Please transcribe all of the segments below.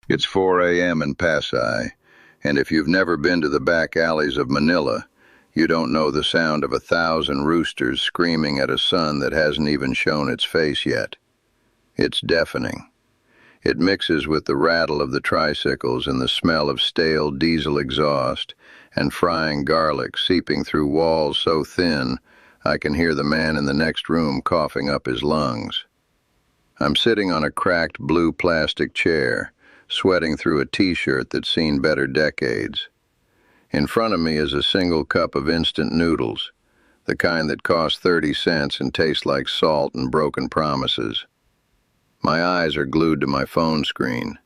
It's 4 a.m. in Pasay, and if you've never been to the back alleys of Manila, you don't know the sound of 1,000 roosters screaming at a sun that hasn't even shown its face yet. It's deafening. It mixes with the rattle of the tricycles and the smell of stale diesel exhaust and frying garlic seeping through walls so thin I can hear the man in the next room coughing up his lungs. I'm sitting on a cracked blue plastic chair, sweating through a t-shirt that's seen better decades. In front of me is a single cup of instant noodles, the kind that cost 30 cents and taste like salt and broken promises. My eyes are glued to my phone screen,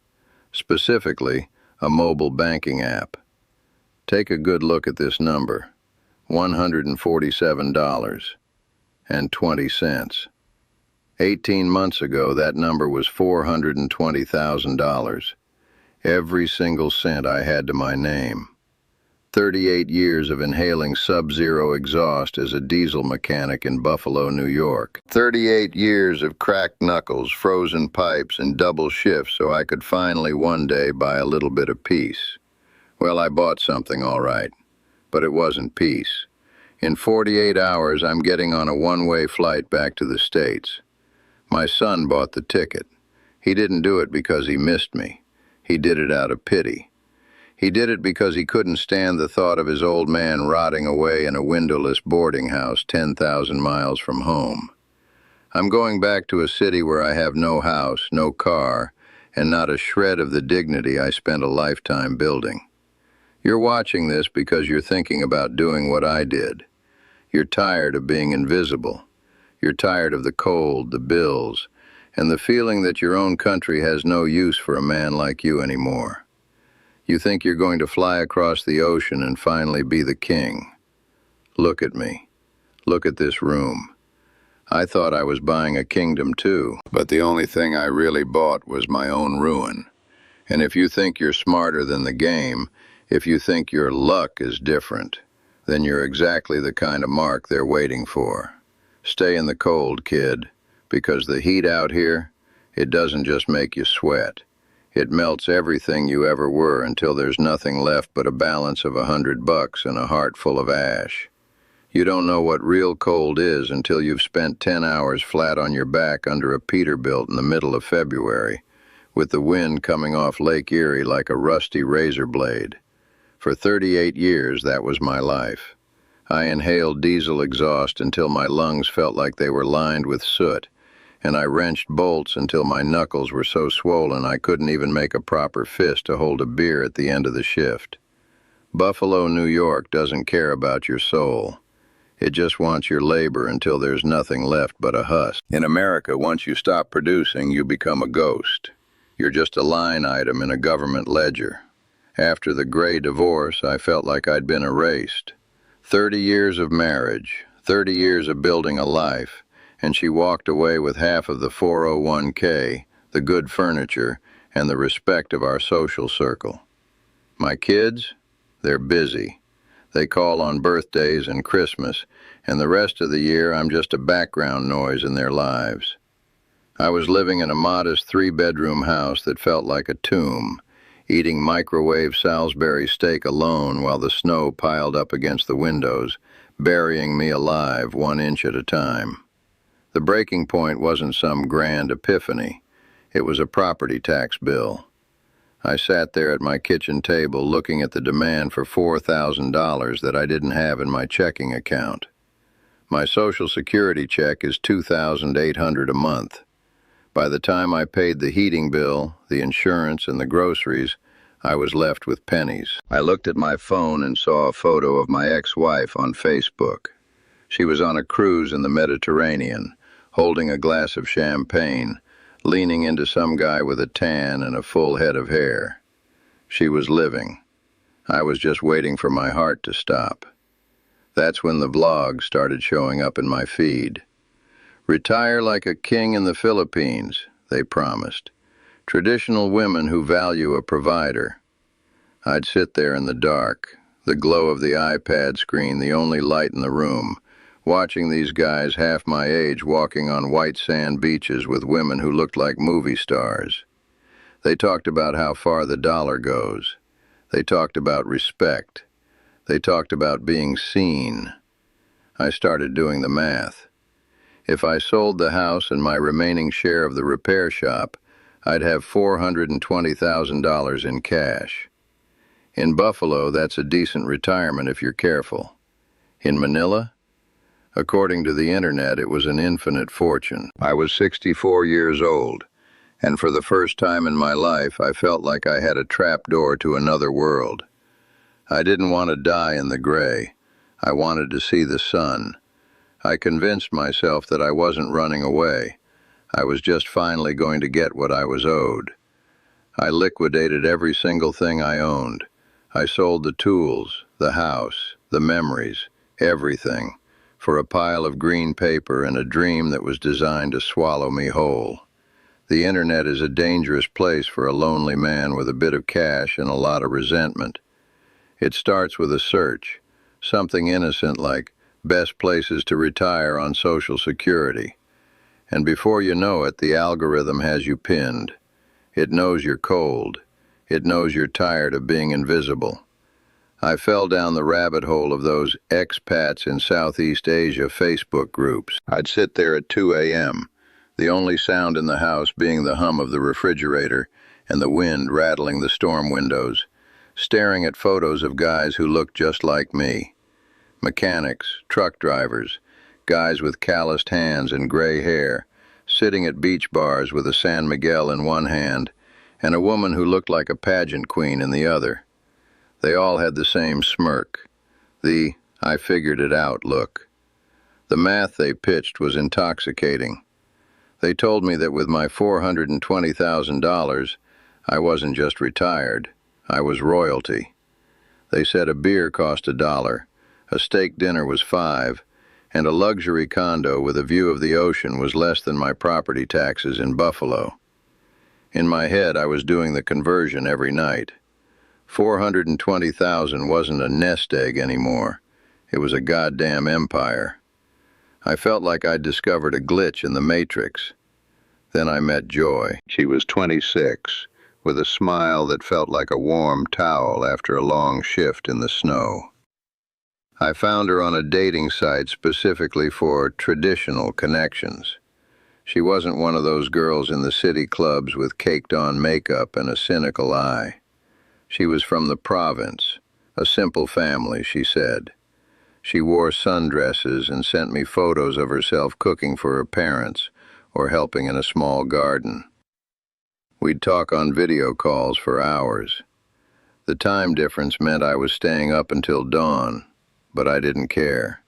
specifically a mobile banking app. Take a good look at this number, $147.20. 18 months ago, that number was $420,000. Every single cent I had to my name. 38 years of inhaling sub-zero exhaust as a diesel mechanic in Buffalo, New York. 38 years of cracked knuckles, frozen pipes, and double shifts so I could finally one day buy a little bit of peace. Well, I bought something all right, but it wasn't peace. In 48 hours, I'm getting on a one-way flight back to the States. My son bought the ticket. He didn't do it because he missed me. He did it out of pity. He did it because he couldn't stand the thought of his old man rotting away in a windowless boarding house 10,000 miles from home. I'm going back to a city where I have no house, no car, and not a shred of the dignity I spent a lifetime building. You're watching this because you're thinking about doing what I did. You're tired of being invisible. You're tired of the cold, the bills, and the feeling that your own country has no use for a man like you anymore. You think you're going to fly across the ocean and finally be the king. Look at me. Look at this room. I thought I was buying a kingdom too, but the only thing I really bought was my own ruin. And if you think you're smarter than the game, if you think your luck is different, then you're exactly the kind of mark they're waiting for. Stay in the cold, kid, because the heat out here, it doesn't just make you sweat. It melts everything you ever were until there's nothing left but a balance of $100 and a heart full of ash. You don't know what real cold is until you've spent 10 hours flat on your back under a Peterbilt in the middle of February, with the wind coming off Lake Erie like a rusty razor blade. For 38 years, that was my life. I inhaled diesel exhaust until my lungs felt like they were lined with soot, and I wrenched bolts until my knuckles were so swollen I couldn't even make a proper fist to hold a beer at the end of the shift. Buffalo, New York doesn't care about your soul. It just wants your labor until there's nothing left but a husk. In America, once you stop producing, you become a ghost. You're just a line item in a government ledger. After the gray divorce, I felt like I'd been erased. 30 years of marriage, 30 years of building a life, and she walked away with half of the 401k, the good furniture, and the respect of our social circle. My kids? They're busy. They call on birthdays and Christmas, and the rest of the year I'm just a background noise in their lives. I was living in a modest 3-bedroom house that felt like a tomb, eating microwave Salisbury steak alone while the snow piled up against the windows, burying me alive 1 inch at a time. The breaking point wasn't some grand epiphany. It was a property tax bill. I sat there at my kitchen table looking at the demand for $4,000 that I didn't have in my checking account. My Social Security check is $2,800 a month. By the time I paid the heating bill, the insurance, and the groceries, I was left with pennies. I looked at my phone and saw a photo of my ex-wife on Facebook. She was on a cruise in the Mediterranean, holding a glass of champagne, leaning into some guy with a tan and a full head of hair. She was living. I was just waiting for my heart to stop. That's when the vlogs started showing up in my feed. Retire like a king in the Philippines, they promised. Traditional women who value a provider. I'd sit there in the dark, the glow of the iPad screen the only light in the room, watching these guys half my age walking on white sand beaches with women who looked like movie stars. They talked about how far the dollar goes. They talked about respect. They talked about being seen. I started doing the math. If I sold the house and my remaining share of the repair shop, I'd have $420,000 in cash. In Buffalo, that's a decent retirement if you're careful. In Manila, according to the internet, it was an infinite fortune. I was 64 years old, and for the first time in my life, I felt like I had a trapdoor to another world. I didn't want to die in the gray. I wanted to see the sun. I convinced myself that I wasn't running away. I was just finally going to get what I was owed. I liquidated every single thing I owned. I sold the tools, the house, the memories, everything, for a pile of green paper and a dream that was designed to swallow me whole. The internet is a dangerous place for a lonely man with a bit of cash and a lot of resentment. It starts with a search, something innocent like best places to retire on Social Security. And before you know it, the algorithm has you pinned. It knows you're cold. It knows you're tired of being invisible. I fell down the rabbit hole of those expats in Southeast Asia Facebook groups. I'd sit there at 2 a.m., the only sound in the house being the hum of the refrigerator and the wind rattling the storm windows, staring at photos of guys who looked just like me. Mechanics, truck drivers, guys with calloused hands and gray hair, sitting at beach bars with a San Miguel in one hand and a woman who looked like a pageant queen in the other. They all had the same smirk, the "I figured it out" look. The math they pitched was intoxicating. They told me that with my $420,000, I wasn't just retired, I was royalty. They said a beer cost $1, a steak dinner was $5, and a luxury condo with a view of the ocean was less than my property taxes in Buffalo. In my head, I was doing the conversion every night. 420,000 wasn't a nest egg anymore. It was a goddamn empire. I felt like I'd discovered a glitch in the Matrix. Then I met Joy. She was 26, with a smile that felt like a warm towel after a long shift in the snow. I found her on a dating site specifically for traditional connections. She wasn't one of those girls in the city clubs with caked-on makeup and a cynical eye. She was from the province, a simple family, she said. She wore sundresses and sent me photos of herself cooking for her parents or helping in a small garden. We'd talk on video calls for hours. The time difference meant I was staying up until dawn, but I didn't care.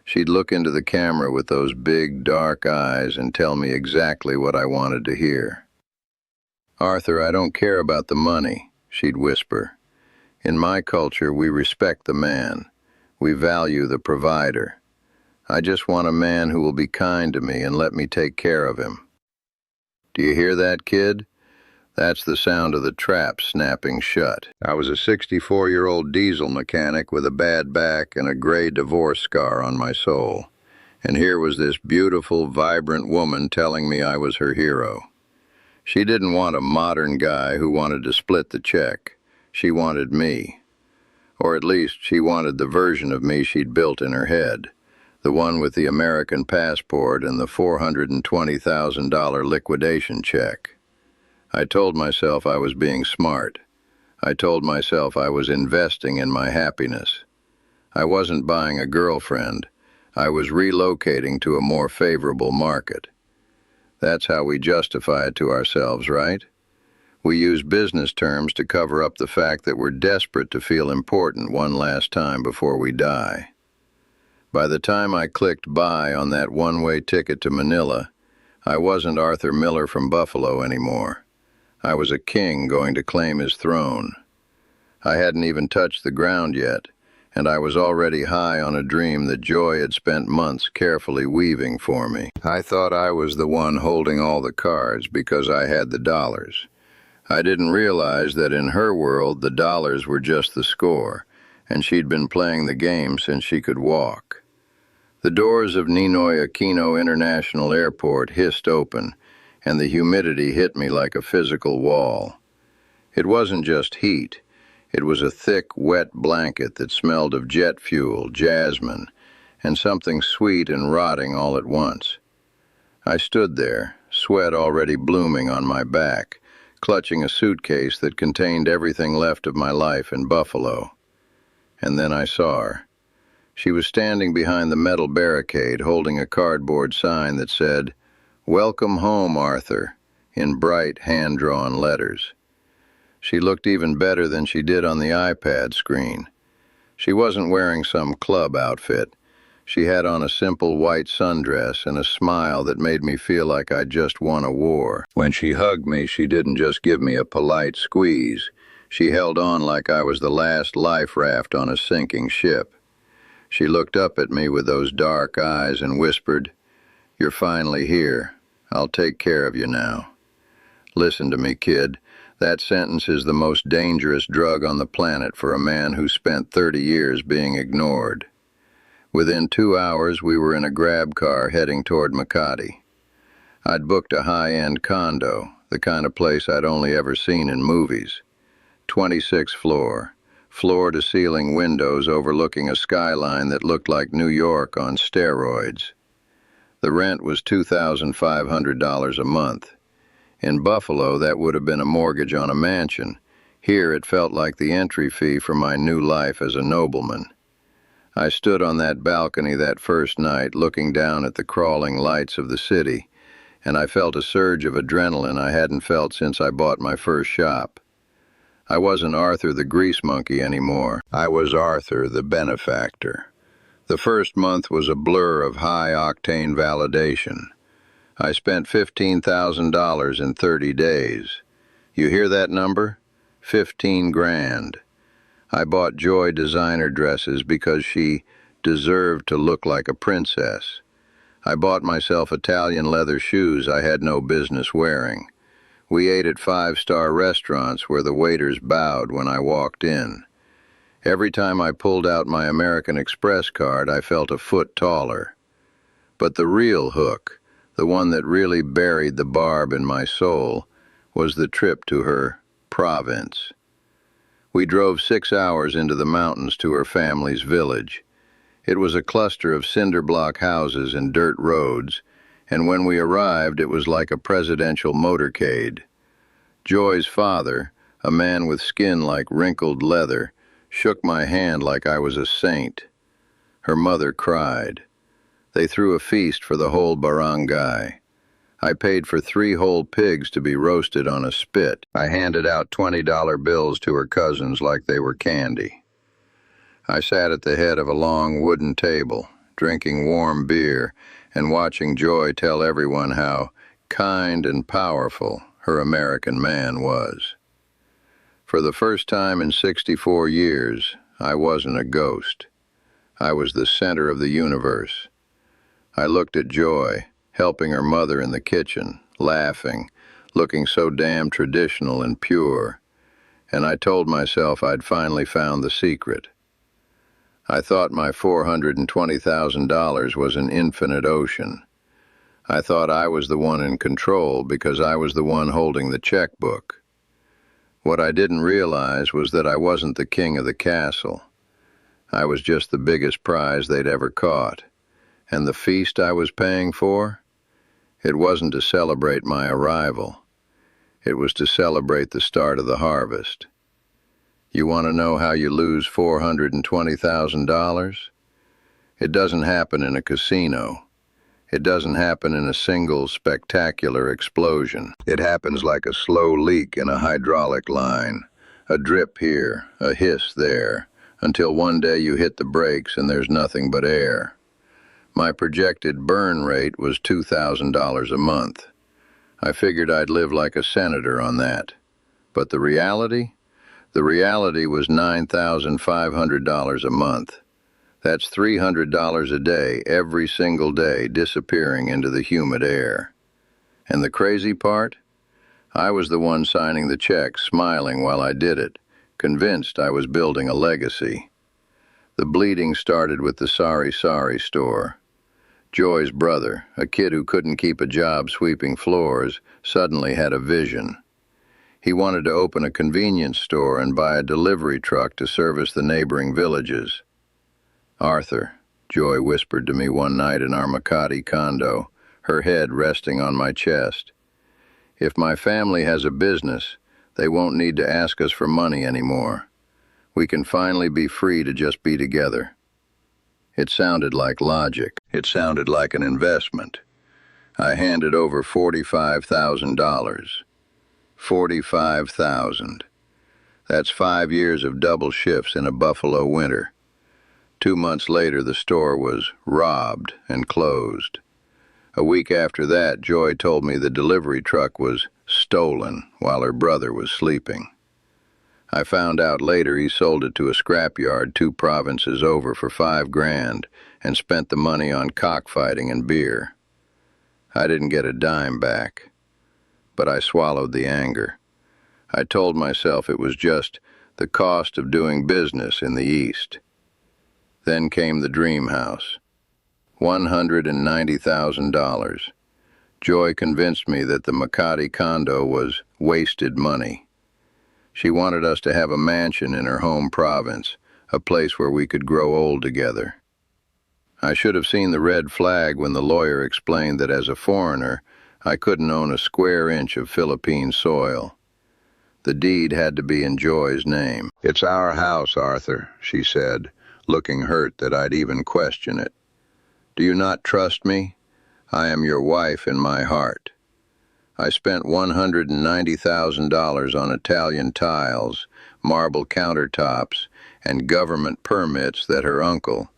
She'd look into the camera with those big, dark eyes and tell me exactly what I wanted to hear. "Arthur, I don't care about the money," she'd whisper. "In my culture, we respect the man. We value the provider. I just want a man who will be kind to me and let me take care of him." Do you hear that, kid? That's the sound of the trap snapping shut. I was a 64-year-old diesel mechanic with a bad back and a gray divorce scar on my soul. And here was this beautiful, vibrant woman telling me I was her hero. She didn't want a modern guy who wanted to split the check. She wanted me. Or at least she wanted the version of me she'd built in her head. The one with the American passport and the $420,000 liquidation check. I told myself I was being smart. I told myself I was investing in my happiness. I wasn't buying a girlfriend. I was relocating to a more favorable market. That's how we justify it to ourselves, right? We use business terms to cover up the fact that we're desperate to feel important one last time before we die. By the time I clicked buy on that one-way ticket to Manila, I wasn't Arthur Miller from Buffalo anymore. I was a king going to claim his throne. I hadn't even touched the ground yet, and I was already high on a dream that Joy had spent months carefully weaving for me. I thought I was the one holding all the cards because I had the dollars. I didn't realize that in her world the dollars were just the score, and she'd been playing the game since she could walk. The doors of Ninoy Aquino International Airport hissed open, and the humidity hit me like a physical wall. It wasn't just heat. It was a thick, wet blanket that smelled of jet fuel, jasmine, and something sweet and rotting all at once. I stood there, sweat already blooming on my back, clutching a suitcase that contained everything left of my life in Buffalo. And then I saw her. She was standing behind the metal barricade, holding a cardboard sign that said, "Welcome home, Arthur," in bright, hand-drawn letters. She looked even better than she did on the iPad screen. She wasn't wearing some club outfit. She had on a simple white sundress and a smile that made me feel like I'd just won a war. When she hugged me, she didn't just give me a polite squeeze. She held on like I was the last life raft on a sinking ship. She looked up at me with those dark eyes and whispered, "You're finally here. I'll take care of you now." Listen to me, kid. That sentence is the most dangerous drug on the planet for a man who spent 30 years being ignored. Within 2 hours, we were in a grab car heading toward Makati. I'd booked a high-end condo, the kind of place I'd only ever seen in movies. 26th floor. Floor-to-ceiling windows overlooking a skyline that looked like New York on steroids. The rent was $2,500 a month. In Buffalo, that would have been a mortgage on a mansion. Here, it felt like the entry fee for my new life as a nobleman. I stood on that balcony that first night, looking down at the crawling lights of the city, and I felt a surge of adrenaline I hadn't felt since I bought my first shop. I wasn't Arthur the grease monkey anymore. I was Arthur the benefactor. The first month was a blur of high-octane validation. I spent $15,000 in 30 days. You hear that number? 15 grand. I bought Joy designer dresses because she deserved to look like a princess. I bought myself Italian leather shoes I had no business wearing. We ate at five-star restaurants where the waiters bowed when I walked in. Every time I pulled out my American Express card, I felt a foot taller. But the real hook, the one that really buried the barb in my soul, was the trip to her province. We drove 6 hours into the mountains to her family's village. It was a cluster of cinder block houses and dirt roads, and when we arrived, it was like a presidential motorcade. Joy's father, a man with skin like wrinkled leather, shook my hand like I was a saint. Her mother cried. They threw a feast for the whole barangay. I paid for 3 whole pigs to be roasted on a spit. I handed out $20 bills to her cousins like they were candy. I sat at the head of a long wooden table, drinking warm beer and watching Joy tell everyone how kind and powerful her American man was. For the first time in 64 years, I wasn't a ghost. I was the center of the universe. I looked at Joy, helping her mother in the kitchen, laughing, looking so damn traditional and pure, and I told myself I'd finally found the secret. I thought my $420,000 was an infinite ocean. I thought I was the one in control because I was the one holding the checkbook. What I didn't realize was that I wasn't the king of the castle. I was just the biggest prize they'd ever caught. And the feast I was paying for? It wasn't to celebrate my arrival. It was to celebrate the start of the harvest. You want to know how you lose $420,000? It doesn't happen in a casino. It doesn't happen in a single spectacular explosion. It happens like a slow leak in a hydraulic line, a drip here, a hiss there, until one day you hit the brakes and there's nothing but air. My projected burn rate was $2,000 a month. I figured I'd live like a senator on that. But the reality? The reality was $9,500 a month. That's $300 a day, every single day, disappearing into the humid air. And the crazy part? I was the one signing the check, smiling while I did it, convinced I was building a legacy. The bleeding started with the Sorry Sorry store. Joy's brother, a kid who couldn't keep a job sweeping floors, suddenly had a vision. He wanted to open a convenience store and buy a delivery truck to service the neighboring villages. "Arthur," Joy whispered to me one night in our Makati condo, her head resting on my chest, "if my family has a business, they won't need to ask us for money anymore. We can finally be free to just be together." It sounded like logic. It sounded like an investment. I handed over $45,000. 45,000. That's 5 years of double shifts in a Buffalo winter. 2 months later, the store was robbed and closed. A week after that, Joy told me the delivery truck was stolen while her brother was sleeping. I found out later he sold it to a scrapyard 2 provinces over for $5,000 and spent the money on cockfighting and beer. I didn't get a dime back, but I swallowed the anger. I told myself it was just the cost of doing business in the East. Then came the dream house. $190,000. Joy convinced me that the Makati condo was wasted money. She wanted us to have a mansion in her home province, a place where we could grow old together. I should have seen the red flag when the lawyer explained that as a foreigner, I couldn't own a square inch of Philippine soil. The deed had to be in Joy's name. "It's our house, Arthur," she said, looking hurt that I'd even question it. "Do you not trust me? I am your wife in my heart." I spent $190,000 on Italian tiles, marble countertops, and government permits that her uncle,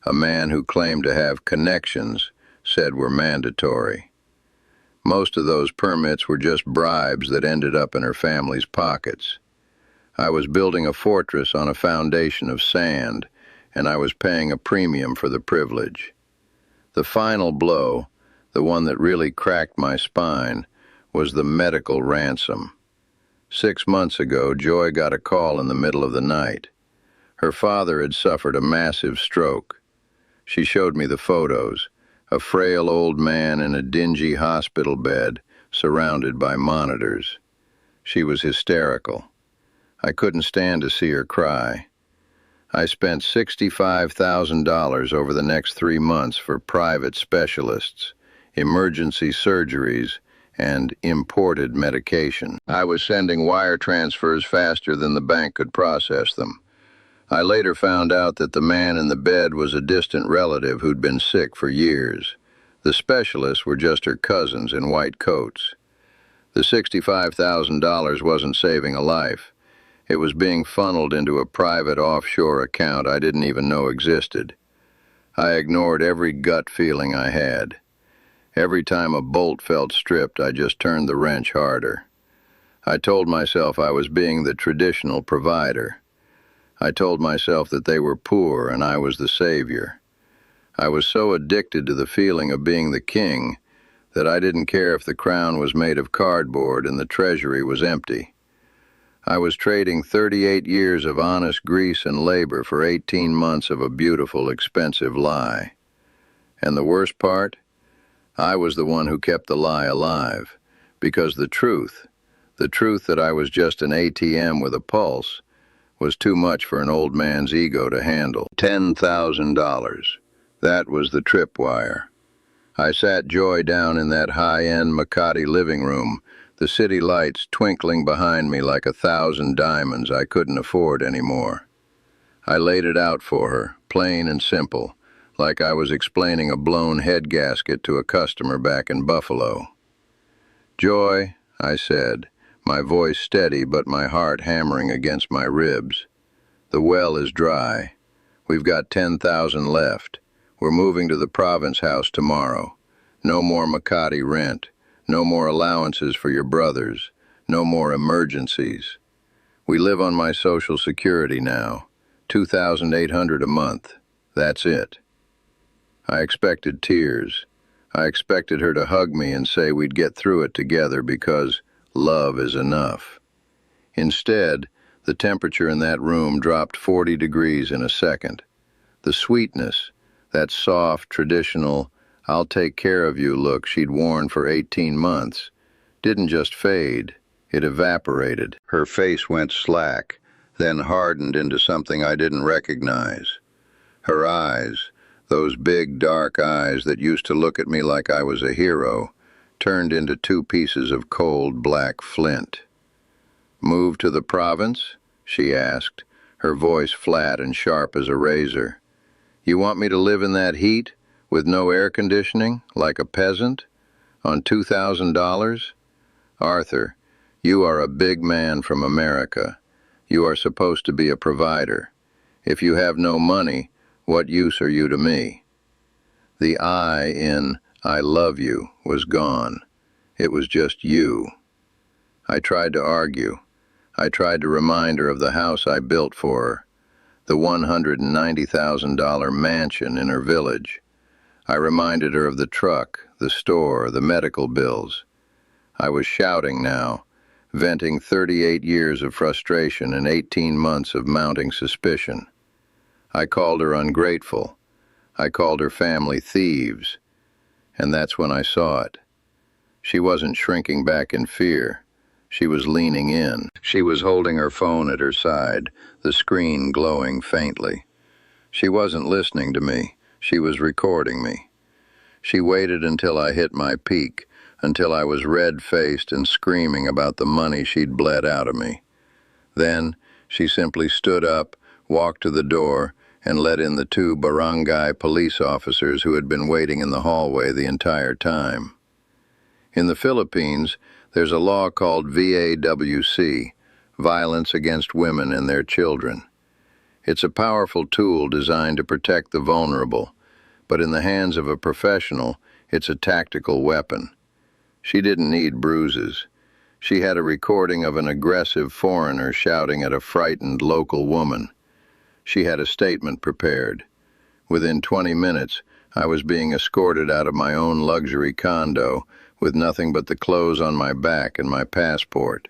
a man who claimed to have connections, said were mandatory. Most of those permits were just bribes that ended up in her family's pockets. I was building a fortress on a foundation of sand, and I was paying a premium for the privilege. The final blow, the one that really cracked my spine, was the medical ransom. 6 months ago, Joy got a call in the middle of the night. Her father had suffered a massive stroke. She showed me the photos, a frail old man in a dingy hospital bed, surrounded by monitors. She was hysterical. I couldn't stand to see her cry. I spent $65,000 over the next 3 months for private specialists, emergency surgeries, and imported medication. I was sending wire transfers faster than the bank could process them. I later found out that the man in the bed was a distant relative who'd been sick for years. The specialists were just her cousins in white coats. The $65,000 wasn't saving a life. It was being funneled into a private offshore account I didn't even know existed. I ignored every gut feeling I had. Every time a bolt felt stripped, I just turned the wrench harder. I told myself I was being the traditional provider. I told myself that they were poor and I was the savior. I was so addicted to the feeling of being the king that I didn't care if the crown was made of cardboard and the treasury was empty. I was trading 38 years of honest grease and labor for 18 months of a beautiful, expensive lie. And the worst part? I was the one who kept the lie alive, because the truth that I was just an ATM with a pulse, was too much for an old man's ego to handle. $10,000. That was the tripwire. I sat Joy down in that high-end Makati living room, the city lights twinkling behind me like 1,000 diamonds I couldn't afford anymore. I laid it out for her, plain and simple, like I was explaining a blown head gasket to a customer back in Buffalo. "Joy," I said, my voice steady but my heart hammering against my ribs, "the well is dry. We've got 10,000 left. We're moving to the province house tomorrow. No more Makati rent. No more allowances for your brothers. No more emergencies. We live on my Social Security now, $2,800 a month. That's it." I expected tears. I expected her to hug me and say we'd get through it together because love is enough. Instead, the temperature in that room dropped 40 degrees in a second. The sweetness, that soft, traditional, "I'll take care of you" look she'd worn for 18 months didn't just fade, it evaporated. Her face went slack, then hardened into something I didn't recognize. Her eyes, those big dark eyes that used to look at me like I was a hero, turned into two pieces of cold black flint. "Move to the province?" she asked, her voice flat and sharp as a razor. "You want me to live in that heat, with no air conditioning, like a peasant, on $2,000? Arthur, you are a big man from America. You are supposed to be a provider. If you have no money, what use are you to me?" The I in "I love you" was gone. It was just you. I tried to argue. I tried to remind her of the house I built for her, the $190,000 mansion in her village. I reminded her of the truck, the store, the medical bills. I was shouting now, venting 38 years of frustration and 18 months of mounting suspicion. I called her ungrateful. I called her family thieves. And that's when I saw it. She wasn't shrinking back in fear. She was leaning in. She was holding her phone at her side, the screen glowing faintly. She wasn't listening to me. She was recording me. She waited until I hit my peak, until I was red-faced and screaming about the money she'd bled out of me. Then she simply stood up, walked to the door, and let in the two barangay police officers who had been waiting in the hallway the entire time. In the Philippines, there's a law called VAWC, Violence Against Women and Their Children. It's a powerful tool designed to protect the vulnerable, but in the hands of a professional, it's a tactical weapon. She didn't need bruises. She had a recording of an aggressive foreigner shouting at a frightened local woman. She had a statement prepared. Within 20 minutes, I was being escorted out of my own luxury condo with nothing but the clothes on my back and my passport.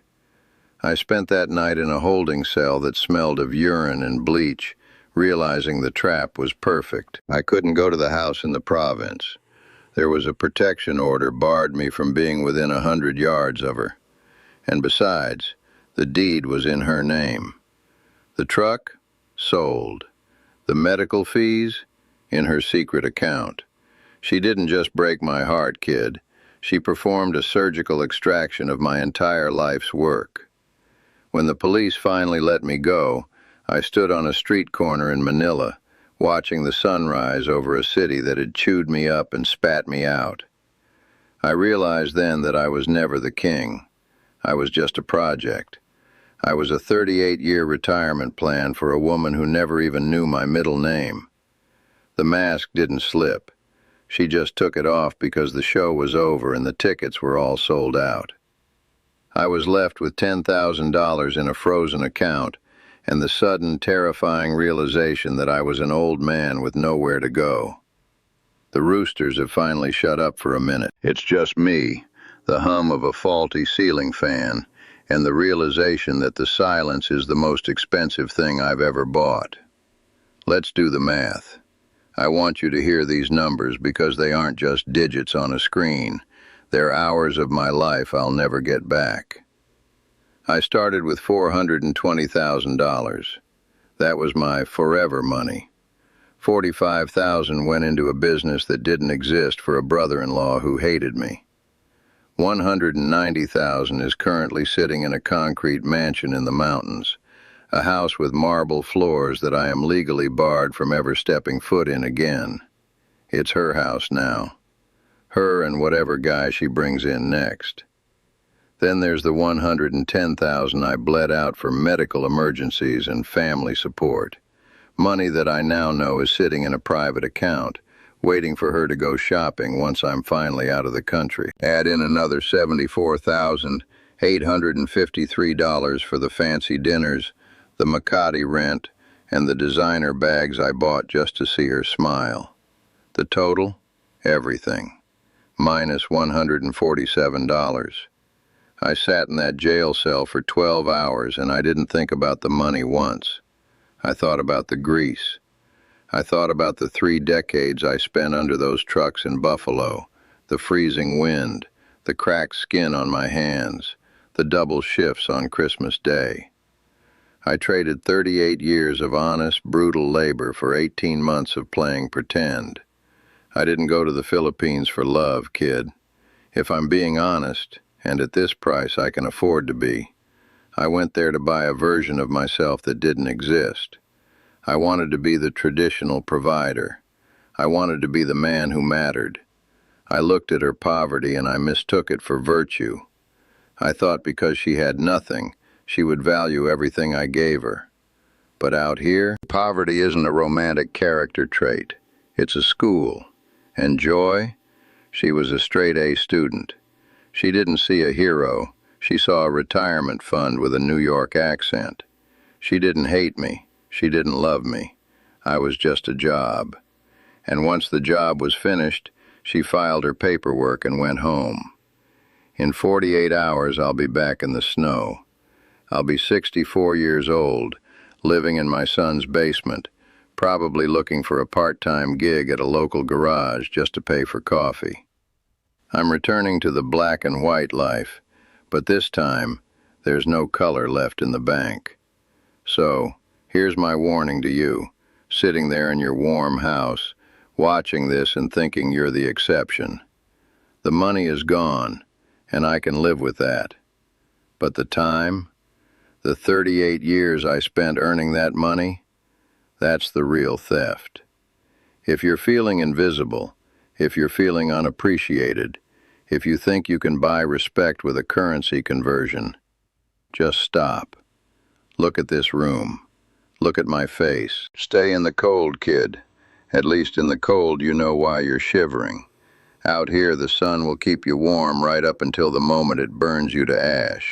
I spent that night in a holding cell that smelled of urine and bleach, realizing the trap was perfect. I couldn't go to the house in the province. There was a protection order barred me from being within 100 yards of her. And besides, the deed was in her name. The truck? Sold. The medical fees? In her secret account. She didn't just break my heart, kid. She performed a surgical extraction of my entire life's work. When the police finally let me go, I stood on a street corner in Manila, watching the sunrise over a city that had chewed me up and spat me out. I realized then that I was never the king. I was just a project. I was a 38-year retirement plan for a woman who never even knew my middle name. The mask didn't slip. She just took it off because the show was over and the tickets were all sold out. I was left with $10,000 in a frozen account and the sudden, terrifying realization that I was an old man with nowhere to go. The roosters have finally shut up for a minute. It's just me, the hum of a faulty ceiling fan, and the realization that the silence is the most expensive thing I've ever bought. Let's do the math. I want you to hear these numbers because they aren't just digits on a screen. They're hours of my life I'll never get back. I started with $420,000. That was my forever money. $45,000 went into a business that didn't exist for a brother-in-law who hated me. $190,000 is currently sitting in a concrete mansion in the mountains, a house with marble floors that I am legally barred from ever stepping foot in again. It's her house now. Her and whatever guy she brings in next. Then there's the $110,000 I bled out for medical emergencies and family support. Money that I now know is sitting in a private account, waiting for her to go shopping once I'm finally out of the country. Add in another $74,853 for the fancy dinners, the Makati rent, and the designer bags I bought just to see her smile. The total? Everything. Minus $147. I sat in that jail cell for 12 hours and I didn't think about the money once. I thought about the grease. I thought about the 3 decades I spent under those trucks in Buffalo, the freezing wind, the cracked skin on my hands, the double shifts on Christmas Day. I traded 38 years of honest, brutal labor for 18 months of playing pretend. I didn't go to the Philippines for love, kid. If I'm being honest, and at this price I can afford to be, I went there to buy a version of myself that didn't exist. I wanted to be the traditional provider. I wanted to be the man who mattered. I looked at her poverty and I mistook it for virtue. I thought because she had nothing, she would value everything I gave her. But out here, poverty isn't a romantic character trait. It's a school. And Joy? She was a straight-A student. She didn't see a hero. She saw a retirement fund with a New York accent. She didn't hate me. She didn't love me. I was just a job. And once the job was finished, she filed her paperwork and went home. In 48 hours, I'll be back in the snow. I'll be 64 years old, living in my son's basement, probably looking for a part-time gig at a local garage just to pay for coffee. I'm returning to the black and white life, but this time, there's no color left in the bank. So, here's my warning to you, sitting there in your warm house, watching this and thinking you're the exception. The money is gone, and I can live with that. But the time, the 38 years I spent earning that money, that's the real theft. If you're feeling invisible, if you're feeling unappreciated, if you think you can buy respect with a currency conversion, just stop. Look at this room. Look at my face. Stay in the cold, kid. At least in the cold you know why you're shivering. Out here the sun will keep you warm right up until the moment it burns you to ash.